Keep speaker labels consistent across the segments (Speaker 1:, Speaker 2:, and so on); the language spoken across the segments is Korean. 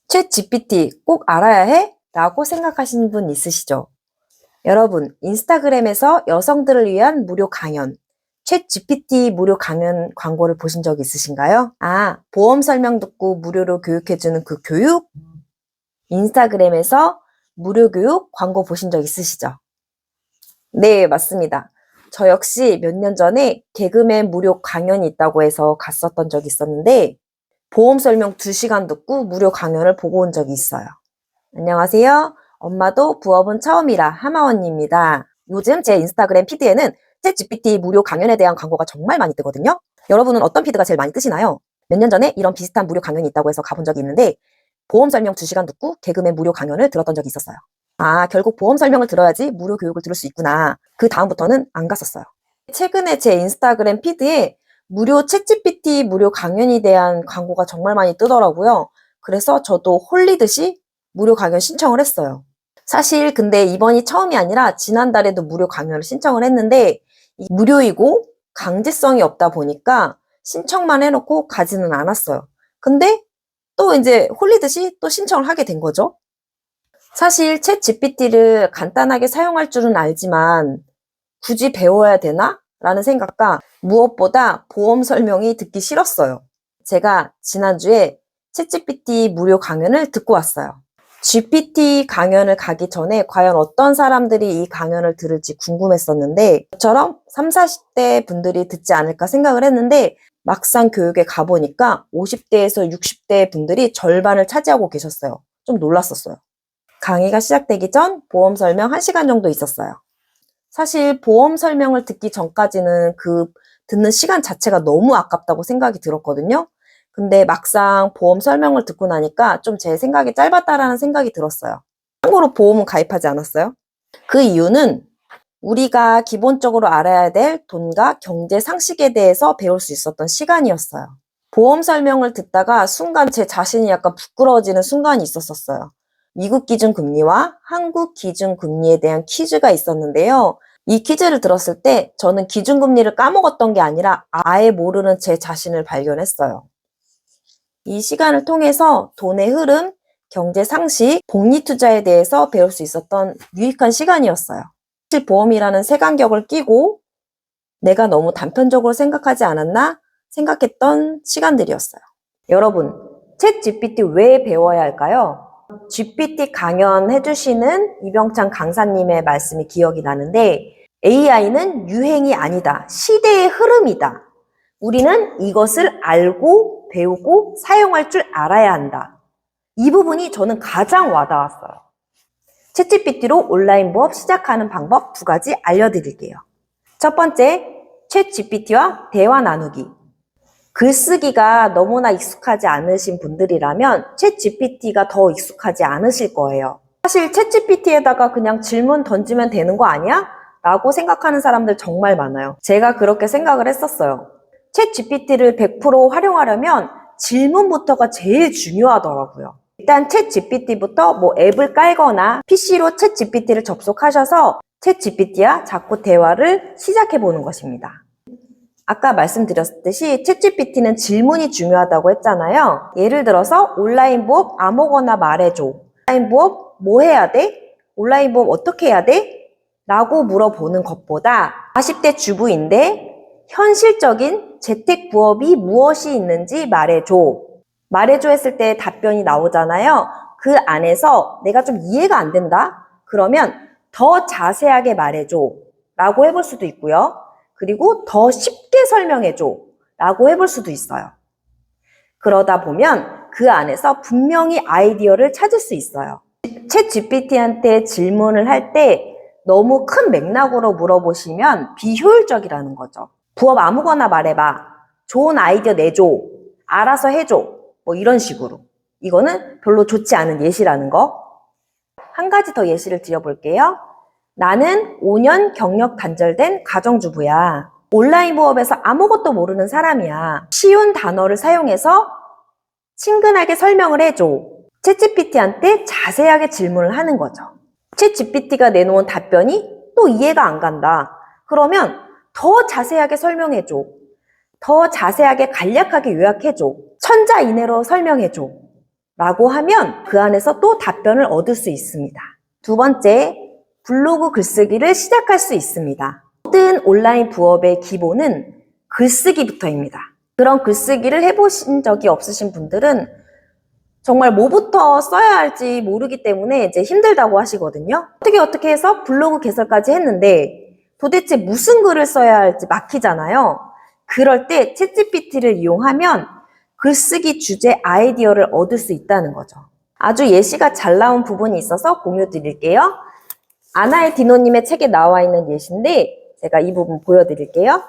Speaker 1: 챗 GPT 꼭 알아야 해? 라고 생각하시는 분 있으시죠? 여러분, 인스타그램에서 여성들을 위한 무료 강연, 챗 GPT 무료 강연 광고를 보신 적 있으신가요? 아, 보험 설명 듣고 무료로 교육해주는 그 교육? 인스타그램에서 무료 교육 광고 보신 적 있으시죠? 네, 맞습니다. 저 역시 몇 년 전에 개그맨 무료 강연이 있다고 해서 갔었던 적이 있었는데, 보험 설명 2시간 듣고 무료 강연을 보고 온 적이 있어요. 안녕하세요. 엄마도 부업은 처음이라 하마원입니다. 요즘 제 인스타그램 피드에는 챗 GPT 무료 강연에 대한 광고가 정말 많이 뜨거든요. 여러분은 어떤 피드가 제일 많이 뜨시나요? 몇 년 전에 이런 비슷한 무료 강연이 있다고 해서 가본 적이 있는데 보험 설명 2시간 듣고 개그맨 무료 강연을 들었던 적이 있었어요. 아, 결국 보험 설명을 들어야지 무료 교육을 들을 수 있구나. 그 다음부터는 안 갔었어요. 최근에 제 인스타그램 피드에 무료 챗 GPT 무료 강연에 대한 광고가 정말 많이 뜨더라고요. 그래서 저도 홀리듯이 무료 강연 신청을 했어요. 사실 근데 이번이 처음이 아니라 지난달에도 무료 강연을 신청을 했는데 무료이고 강제성이 없다 보니까 신청만 해놓고 가지는 않았어요. 근데 또 이제 홀리듯이 또 신청을 하게 된 거죠. 사실 챗 GPT를 간단하게 사용할 줄은 알지만 굳이 배워야 되나? 라는 생각과 무엇보다 보험 설명이 듣기 싫었어요. 제가 지난주에 챗 GPT 무료 강연을 듣고 왔어요. GPT 강연을 가기 전에 과연 어떤 사람들이 이 강연을 들을지 궁금했었는데 저처럼 3, 40대 분들이 듣지 않을까 생각을 했는데 막상 교육에 가보니까 50대에서 60대 분들이 절반을 차지하고 계셨어요. 좀 놀랐었어요. 강의가 시작되기 전 보험 설명 1시간 정도 있었어요. 사실 보험 설명을 듣기 전까지는 그 듣는 시간 자체가 너무 아깝다고 생각이 들었거든요. 근데 막상 보험 설명을 듣고 나니까 좀 제 생각이 짧았다라는 생각이 들었어요. 참고로 보험은 가입하지 않았어요. 그 이유는 우리가 기본적으로 알아야 될 돈과 경제 상식에 대해서 배울 수 있었던 시간이었어요. 보험 설명을 듣다가 순간 제 자신이 약간 부끄러워지는 순간이 있었어요. 미국 기준 금리와 한국 기준 금리에 대한 퀴즈가 있었는데요. 이 퀴즈를 들었을 때 저는 기준금리를 까먹었던 게 아니라 아예 모르는 제 자신을 발견했어요. 이 시간을 통해서 돈의 흐름, 경제 상식, 복리 투자에 대해서 배울 수 있었던 유익한 시간이었어요. 사실 보험이라는 색안경을 끼고 내가 너무 단편적으로 생각하지 않았나 생각했던 시간들이었어요. 여러분, 챗 GPT 왜 배워야 할까요? GPT 강연 해주시는 이병찬 강사님의 말씀이 기억이 나는데 AI는 유행이 아니다. 시대의 흐름이다. 우리는 이것을 알고 배우고 사용할 줄 알아야 한다. 이 부분이 저는 가장 와닿았어요. 챗GPT로 온라인 부업 시작하는 방법 2가지 알려드릴게요. 첫 번째, 챗GPT와 대화 나누기. 글쓰기가 너무나 익숙하지 않으신 분들이라면 챗GPT가 더 익숙하지 않으실 거예요. 사실 챗GPT에다가 그냥 질문 던지면 되는 거 아니야? 라고 생각하는 사람들 정말 많아요. 제가 그렇게 생각을 했었어요. 챗GPT를 100% 활용하려면 질문부터가 제일 중요하더라고요. 일단 챗GPT부터 뭐 앱을 깔거나 PC로 챗GPT를 접속하셔서 챗GPT와 자꾸 대화를 시작해보는 것입니다. 아까 말씀드렸듯이 챗GPT는 질문이 중요하다고 했잖아요. 예를 들어서 온라인 부업 아무거나 말해줘. 온라인 부업 뭐 해야 돼? 온라인 부업 어떻게 해야 돼? 라고 물어보는 것보다 40대 주부인데 현실적인 재택 부업이 무엇이 있는지 말해줘. 말해줘 했을 때 답변이 나오잖아요. 그 안에서 내가 좀 이해가 안 된다? 그러면 더 자세하게 말해줘. 라고 해볼 수도 있고요. 그리고 더 쉽게 설명해줘. 라고 해볼 수도 있어요. 그러다 보면 그 안에서 분명히 아이디어를 찾을 수 있어요. 챗 GPT한테 질문을 할 때 너무 큰 맥락으로 물어보시면 비효율적이라는 거죠. 부업 아무거나 말해봐. 좋은 아이디어 내줘. 알아서 해줘. 뭐 이런 식으로. 이거는 별로 좋지 않은 예시라는 거. 한 가지 더 예시를 드려볼게요. 나는 5년 경력 단절된 가정주부야. 온라인 부업에서 아무것도 모르는 사람이야. 쉬운 단어를 사용해서 친근하게 설명을 해줘. 챗GPT한테 자세하게 질문을 하는 거죠. 챗GPT가 내놓은 답변이 또 이해가 안 간다. 그러면 더 자세하게 설명해줘. 더 자세하게 간략하게 요약해줘. 천자 이내로 설명해줘. 라고 하면 그 안에서 또 답변을 얻을 수 있습니다. 두 번째, 블로그 글쓰기를 시작할 수 있습니다. 모든 온라인 부업의 기본은 글쓰기부터입니다. 그런 글쓰기를 해보신 적이 없으신 분들은 정말 뭐부터 써야 할지 모르기 때문에 이제 힘들다고 하시거든요. 어떻게 해서 블로그 개설까지 했는데 도대체 무슨 글을 써야 할지 막히잖아요. 그럴 때 챗GPT를 이용하면 글쓰기 주제 아이디어를 얻을 수 있다는 거죠. 아주 예시가 잘 나온 부분이 있어서 공유 드릴게요. 아나엘 디노님의 책에 나와 있는 예시인데 제가 이 부분 보여드릴게요.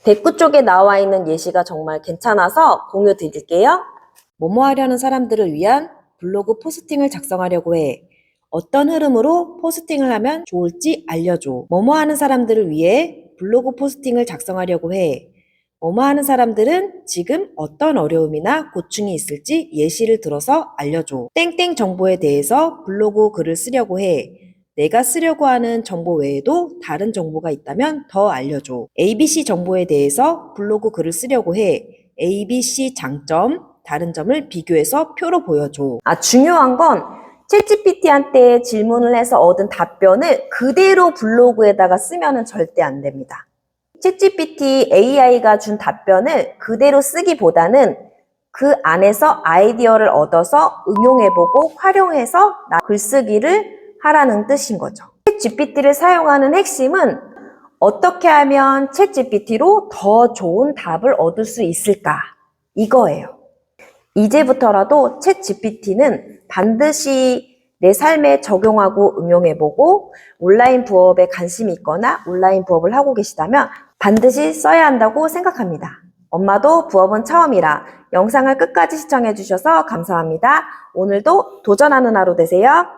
Speaker 1: 댓글 쪽에 나와 있는 예시가 정말 괜찮아서 공유 드릴게요. 뭐뭐 하려는 사람들을 위한 블로그 포스팅을 작성하려고 해. 어떤 흐름으로 포스팅을 하면 좋을지 알려줘. 뭐뭐 하는 사람들을 위해 블로그 포스팅을 작성하려고 해. 뭐뭐 하는 사람들은 지금 어떤 어려움이나 고충이 있을지 예시를 들어서 알려줘. 땡땡 정보에 대해서 블로그 글을 쓰려고 해. 내가 쓰려고 하는 정보 외에도 다른 정보가 있다면 더 알려줘. ABC 정보에 대해서 블로그 글을 쓰려고 해. ABC 장점, 다른 점을 비교해서 표로 보여줘. 중요한 건 챗GPT한테 질문을 해서 얻은 답변을 그대로 블로그에다가 쓰면은 절대 안 됩니다. 챗GPT AI가 준 답변을 그대로 쓰기보다는 그 안에서 아이디어를 얻어서 응용해보고 활용해서 글쓰기를 하라는 뜻인 거죠. 챗GPT를 사용하는 핵심은 어떻게 하면 챗GPT로 더 좋은 답을 얻을 수 있을까? 이거예요. 이제부터라도 챗GPT는 반드시 내 삶에 적용하고 응용해보고 온라인 부업에 관심이 있거나 온라인 부업을 하고 계시다면 반드시 써야 한다고 생각합니다. 엄마도 부업은 처음이라 영상을 끝까지 시청해주셔서 감사합니다. 오늘도 도전하는 하루 되세요.